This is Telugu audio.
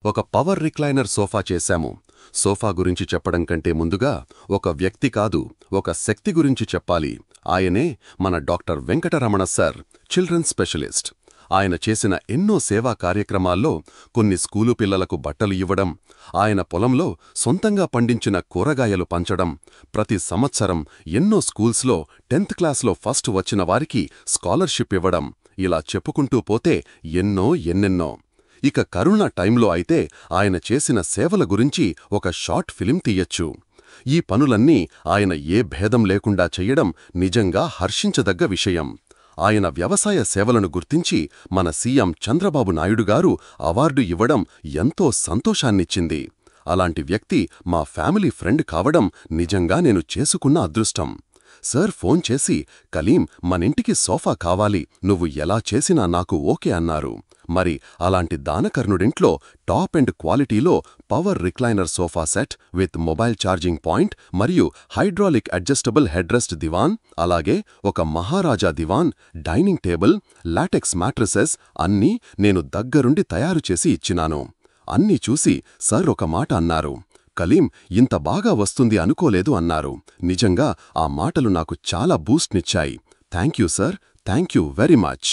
ఒక పవర్ రిక్లైనర్ సోఫా చేశాము. సోఫా గురించి చెప్పడం కంటే ముందుగా ఒక వ్యక్తి కాదు, ఒక శక్తి గురించి చెప్పాలి. ఆయనే మన doctor Venkataramana sir, children specialist. ఆయన చేసిన ఎన్నో సేవా కార్యక్రమాల్లో కొన్ని స్కూలు పిల్లలకు బట్టలు ఇవ్వడం, ఆయన పొలంలో సొంతంగా పండించిన కూరగాయలు పంచడం, ప్రతి సంవత్సరం ఎన్నో స్కూల్స్లో 10th క్లాస్లో ఫస్ట్ వచ్చిన వారికి స్కాలర్షిప్ ఇవ్వడం, ఇలా చెప్పుకుంటూ పోతే ఎన్నెన్నో. ఇక కరోనా టైంలో అయితే ఆయన చేసిన సేవల గురించి ఒక షార్ట్ ఫిలిం తీయొచ్చు. ఈ పనులన్నీ ఆయన ఏ భేదం లేకుండా చెయ్యడం నిజంగా హర్షించదగ్గ విషయం. ఆయన వ్యవసాయ సేవలను గుర్తించి మన సీఎం చంద్రబాబు నాయుడు గారు అవార్డు ఇవ్వడం ఎంతో సంతోషాన్నిచ్చింది. అలాంటి వ్యక్తి మా ఫ్యామిలీ ఫ్రెండ్ కావడం నిజంగా నేను చేసుకున్న అదృష్టం. సార్ ఫోన్ చేసి, కలీం, మనింటికి సోఫా కావాలి, నువ్వు ఎలా చేసినా నాకు ఓకే అన్నారు. మరి అలాంటి దానకర్ణుడింట్లో టాప్ అండ్ క్వాలిటీలో power recliner sofa set with mobile charging point మరియు హైడ్రాలిక్ అడ్జస్టబుల్ హెడ్రెస్ట్ దివాన్, అలాగే ఒక మహారాజా దివాన్, డైనింగ్ టేబుల్, లాటెక్స్ మ్యాట్రసెస్ అన్నీ నేను దగ్గరుండి తయారు చేసి ఇచ్చినాను. అన్నీ చూసి సార్ ఒక మాట అన్నారు, కలీం, ఇంత బాగా వస్తుంది అనుకోలేదు అన్నారు. నిజంగా ఆ మాటలు నాకు చాలా బూస్ట్నిచ్చాయి. Thank you sir, thank you very much.